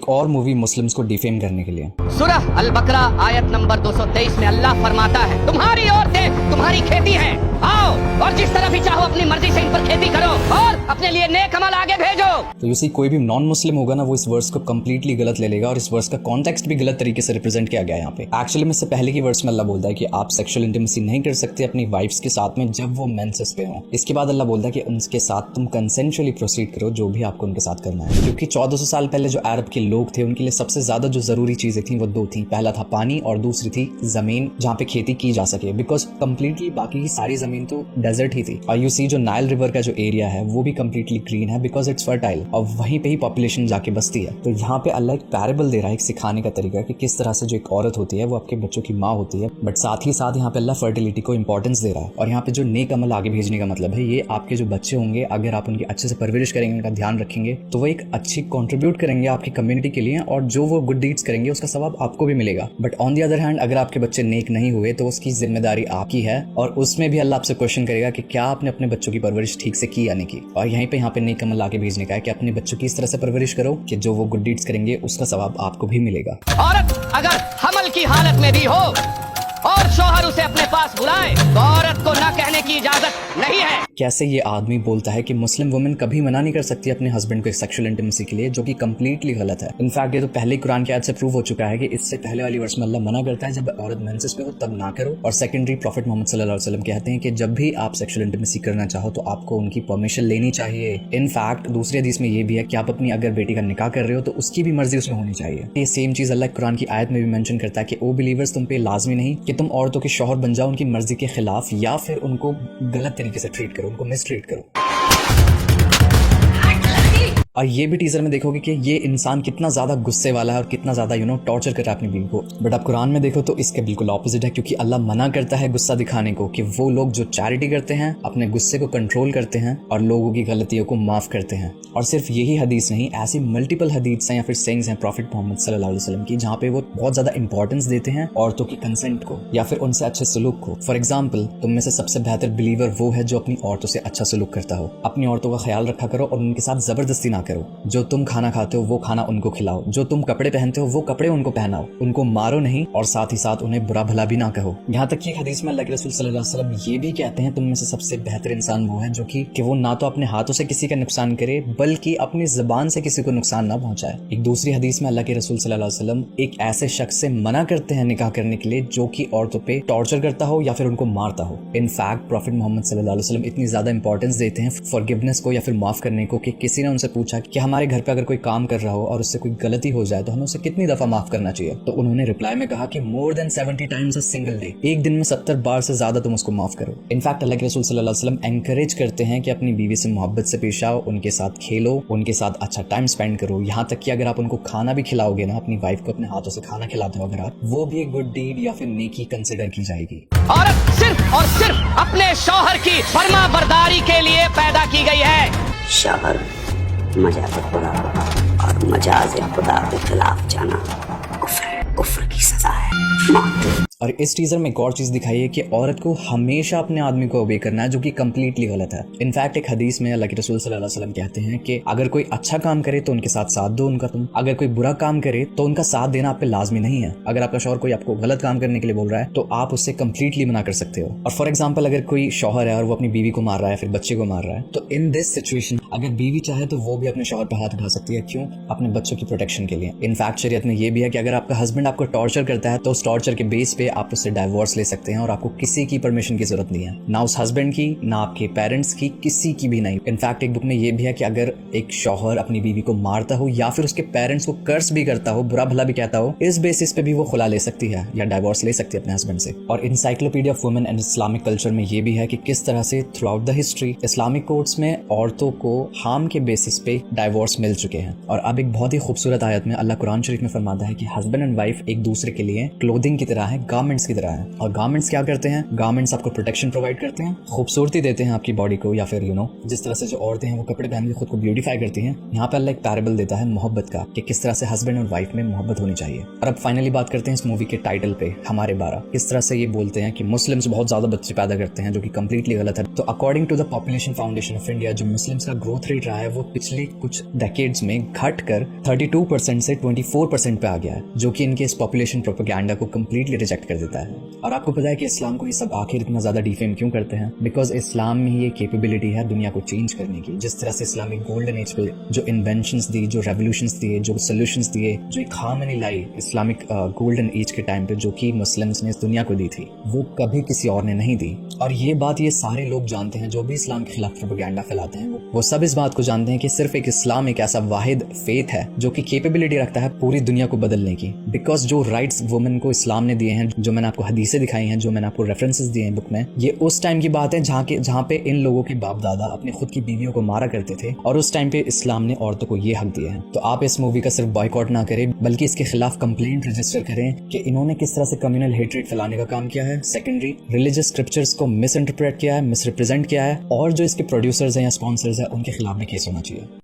एक और movie Muslims को डिफेम करने के लिए। सूरह अल बकरा आयत नंबर 223 में अल्लाह फरमाता है, तुम्हारी औरतें तुम्हारी खेती है, आओ और जिस तरह भी चाहो अपनी मर्जी से इन पर खेती करो और अपने लिए नेक अमल आगे भेजो। तो यू सी कोई भी नॉन मुस्लिम होगा ना, वो इस वर्स को कम्प्लीटली गलत ले लेगा और इस वर्स का कॉन्टेक्स्ट भी गलत तरीके से रिप्रेजेंट किया गया है यहाँ पे। एक्चुअली में इससे पहले की वर्स में अल्लाह बोलता है कि आप सेक्सुअल इंटीमेसी नहीं कर सकते अपनी वाइफ्स के साथ में जब वो मेंसेस पे हो। इसके बाद अल्लाह बोलता है कि उनके साथ तुम कंसेंशुअली प्रोसीड करो जो भी आपको उनके साथ करना है, क्योंकि 1400 साल पहले जो अरब के लोग थे उनके लिए सबसे ज्यादा जो जरूरी चीजें थी वो दो थी। पहला था पानी और दूसरी थी जमीन जहाँ पे खेती की जा सके, बिकॉज कम्प्लीटली बाकी की सारी जमीन तो डेजर्ट ही थी। और यू सी जो नाइल रिवर का जो एरिया है वो भी कम्प्लीटली ग्रीन है बिकॉज इट्स फर्टाइल और वहीं पे ही पॉपुलेशन जाके बसती है। तो यहाँ पे अल्लाह एक पैरेबल दे रहा है, एक सिखाने का तरीका कि किस तरह से जो एक औरत होती है वो आपके बच्चों की माँ होती है, बट साथ ही साथ यहाँ पे अल्लाह फर्टिलिटी को इंपॉर्टेंस दे रहा है। और यहाँ पे जो नेक अमल आगे भेजने का मतलब है, ये आपके जो बच्चे होंगे अगर आप उनकी अच्छे से परवरिश करेंगे, उनका ध्यान रखेंगे, तो वो एक अच्छी कंट्रीब्यूट करेंगे आपकी कम्युनिटी के लिए और जो वो गुड डीड्स करेंगे उसका सवाब आपको भी मिलेगा। But on the other hand अगर आपके बच्चे नेक नहीं हुए तो उसकी जिम्मेदारी आपकी है और उसमें भी अल्लाह आपसे क्वेश्चन करेगा कि क्या आपने अपने बच्चों की परवरिश ठीक से की या नहीं की। और यहाँ पे नेक अमल आगे भेजने का है कि अपने बच्चों की इस तरह से परवरिश करो कि जो वो गुड डीड्स करेंगे उसका सवाब आपको भी मिलेगा। औरत अगर हमल की हालत में भी हो और शौहर उसे अपने पास बुलाए तो औरत को न कहने की इजाजत नहीं है। कैसे ये आदमी बोलता है कि मुस्लिम वुमेन कभी मना नहीं कर सकती अपने हस्बैंड को सेक्सुअल इंटीमेसी के लिए, जो कि कम्प्लीटली गलत है। इनफैक्ट ये तो पहले कुरान की आयत से प्रूव हो चुका है कि इससे पहले वाली वर्स में अल्लाह मना करता है जब औरत मेंसेस पे हो तब ना करो। और सेकेंडरी प्रॉफिट मोहम्मद सल्लल्लाहु अलैहि वसल्लम कहते हैं कि जब भी आप सेक्सुअल इंटीमेसी करना चाहो तो आपको उनकी परमिशन लेनी चाहिए। इनफैक्ट दूसरे हदीस में ये भी है कि आप अपनी अगर बेटी का निकाह कर रहे हो तो उसकी भी मर्जी उसमें होनी चाहिए। ये सेम चीज अल्लाह कुरान की आयत में भी मेंशन करता है कि ओ बिलीवर्स, तुम पे लाजमी नहीं कि तुम औरतों के शौहर बन जाओ उनकी मर्जी के खिलाफ या फिर उनको गलत तरीके से ट्रीट करो, उनको मिसट्रीट करो। और ये भी टीजर में देखोगे कि ये इंसान कितना ज्यादा गुस्से वाला है और कितना ज्यादा टॉर्चर कर रहा है अपनी बीवी को। बट आप कुरान में देखो तो इसके बिल्कुल ऑपोजिट है, क्योंकि अल्लाह मना करता है गुस्सा दिखाने को कि वो लोग जो चैरिटी करते हैं अपने गुस्से को कंट्रोल करते हैं और लोगों की गलतियों को माफ करते हैं। और सिर्फ यही हदीस नहीं, ऐसी मल्टीपल हदीस हैं या फिर सेइंग्स हैं प्रॉफिट मोहम्मद सल्लल्लाहु अलैहि वसल्लम की जहाँ पे वो बहुत ज्यादा इंपॉर्टेंस देते हैं औरतों की कंसेंट को या फिर उनसे अच्छे सलूक को। फॉर एग्जाम्पल, तुम में से सबसे बेहतर बिलीवर वो है जो अपनी औरतों से अच्छा सलूक करता हो। अपनी औरतों का ख्याल रखा करो और उनके साथ जबरदस्ती ना करो। जो तुम खाना खाते हो वो खाना उनको खिलाओ, जो तुम कपड़े पहनते हो वो कपड़े उनको पहनाओ, उनको मारो नहीं और साथ ही साथ उन्हें बुरा भला भी ना कहो। यहाँ तक कि हदीस में अल्लाह के रसूल सल्लल्लाहु अलैहि वसल्लम ये भी कहते हैं तुम में से सबसे बेहतर इंसान वो है जो कि वो ना तो अपने हाथों से किसी का नुकसान करे बल्कि अपनी ज़बान से किसी को नुकसान ना पहुंचाए। एक दूसरी हदीस में अल्लाह के रसूल सल्लल्लाहु अलैहि वसल्लम एक ऐसे शख्स से मना करते हैं निकाह करने के लिए जो कि औरतों पे टॉर्चर करता हो या फिर उनको मारता हो। इनफैक्ट प्रॉफिट मोहम्मद सल्लल्लाहु अलैहि वसल्लम इतनी ज्यादा इंपॉर्टेंस देते हैं फॉरगिवनेस को या फिर माफ करने को कि किसी ने उनसे पूछा कि हमारे घर पे अगर कोई काम कर रहा हो और उससे कोई गलती हो जाए तो हमें उसे कितनी दफा माफ करना चाहिए। तो उन्होंने रिप्लाई में कहा कि more than 70 times a single day, एक दिन में 70 बार से ज्यादा तुम उसको माफ करो। इनफैक्ट अल्लाह के रसूल सल्लल्लाहु अलैहि वसल्लम एनकरेज करते हैं कि अपनी बीवी से मोहब्बत से पेश आओ, उनके साथ खेलो, उनके साथ अच्छा टाइम स्पेंड करो। यहाँ तक कि अगर आप उनको खाना भी खिलाओगे ना, अपनी वाइफ को अपने हाथों से खाना खिलाते हो अगर आप, वो भी एक गुड डीड या फिर नेकी कंसिडर की जाएगी। औरत सिर्फ और सिर्फ अपने शौहर की फर्मा बरदारी के लिए पैदा की गई है। शौहर मजाज खुदा और मजाज खुदा के खिलाफ जाना कुफ्र की सजा है, मौत। और इस टीजर में एक और चीज दिखाई है कि औरत को हमेशा अपने आदमी को ओबे करना है, जो कि कम्प्लीटली गलत है। इनफैक्ट एक हदीस में अल्लाह के रसूल सल्लल्लाहु अलैहि वसल्लम कहते हैं कि अगर कोई अच्छा काम करे तो उनके साथ साथ दो उनका तुम, अगर कोई बुरा काम करे तो उनका साथ देना आप पे लाजमी नहीं है। अगर आपका शौहर कोई आपको गलत काम करने के लिए बोल रहा है तो आप उससे कम्प्लीटली मना कर सकते हो। और फॉर एग्जाम्पल, अगर कोई शौहर है और वो अपनी बीवी को मार रहा है फिर बच्चे को मार रहा है, तो इन दिस सिचुएशन अगर बीवी चाहे तो वो भी अपने शौहर पर हाथ उठा सकती है। क्यों? अपने बच्चों की प्रोटेक्शन के लिए। इनफैक्ट शरीयत में ये भी है कि अगर आपका हस्बैंड आपको टॉर्चर करता है तो उस टॉर्चर के बेस पे आप उससे डाइवोर्स ले सकते हैं और आपको किसी की परमिशन की जरूरत नहीं है, ना उस हस्बैंड की, ना आपके पेरेंट्स की, किसी की भी नहीं। इनफैक्ट एक बुक में ये भी है कि अगर एक शौहर अपनी बीवी को मारता हो या फिर उसके पेरेंट्स को कर्स भी करता हो, बुरा भला भी कहता हो, इस बेसिस पे भी वो खुला ले सकती है या डाइवोर्स ले सकती है अपने हस्बैंड से। और encyclopedia of women and Islamic culture में ये भी है कि किस तरह से through out the history Islamic courts में औरतों को हार्म के बेसिस पे डाइवोर्स मिल चुके हैं। और अब एक बहुत ही खूबसूरत आयत में अल्लाह कुरान शरीफ में फरमाता है कि हस्बैंड एंड वाइफ एक दूसरे के लिए क्लोथिंग की तरह है, गारमेंट्स की तरह है। और गारमेंट्स क्या करते हैं? गारमेंट्स आपको प्रोटेक्शन प्रोवाइड करते हैं, खूबसूरती देते हैं आपकी बॉडी को, या फिर जिस तरह से जो औरतें हैं वो कपड़े पहन के खुद को ब्यूटीफाई करती हैं। यहाँ पे अल्लाह एक पैराबल देता है मोहब्बत का, कि किस तरह से हस्बैंड और वाइफ में मोहब्बत होनी चाहिए। और अब फाइनली बात करते हैं इस मूवी के टाइटल पे, हमारे 12। किस तरह से ये बोलते हैं कि मुस्लिम्स बहुत ज्यादा बच्चे पैदा करते हैं, जो कि कंप्लीटली गलत है। तो according to the population foundation of India, जो मुस्लिम्स का ग्रोथ रेट रहा है वो पिछले कुछ डेकेड्स में घट कर 32% से 24% पे आ गया है, जो कि इनके इस पॉपुलेशन प्रोपेगेंडा को कंप्लीटली रिजेक्ट कर देता है। और आपको पता है कि इस्लाम को ये सब आखिर इतना ज्यादा डिफेम क्यों करते हैं? बिकॉज इस्लाम में ये कैपेबिलिटी है दुनिया को चेंज करने की। जिस तरह से इस्लामिक गोल्डन एज पे जो इन्वेंशंस दी, जो रेवोल्यूशंस दिए, जो सोल्यूशंस दिए, जो एक हार्मनी लाई इस्लामिक गोल्डन एज के टाइम पे, जो कि मुस्लिम्स ने इस दुनिया को दी थी, वो कभी किसी और ने नहीं दी। और ये बात ये सारे लोग जानते हैं जो भी इस्लाम के खिलाफ प्रोपेगेंडा फैलाते हैं। वो सब इस बात को जानते हैं कि सिर्फ एक इस्लाम एक ऐसा वाहिद फेथ है जो कि कैपेबिलिटी रखता है पूरी दुनिया को बदलने की। बिकॉज जो राइट्स वुमेन को इस्लाम ने दिए हैं, जो मैंने आपको हदीसें दिखाई हैं, जो मैंने आपको रेफरेंसेस दिए हैं बुक में, ये उस टाइम की बात है जहाँ पे इन लोगों के बाप दादा अपने खुद की बीवियों को मारा करते थे, और उस टाइम पे इस्लाम ने औरतों को ये हक दिए हैं। तो आप इस मूवी का सिर्फ बॉयकॉट ना करें, बल्कि इसके खिलाफ कंप्लेंट रजिस्टर करें कि इन्होंने किस तरह से कम्युनल हेट्रेड फैलाने का काम किया है, सेकेंडरी रिलीजियस स्क्रिप्चर्स को मिस इंटरप्रेट किया है, मिस रिप्रेजेंट किया है, और जो इसके प्रोड्यूसर्स हैं या स्पॉन्सर्स हैं उनके खिलाफ भी केस होना चाहिए।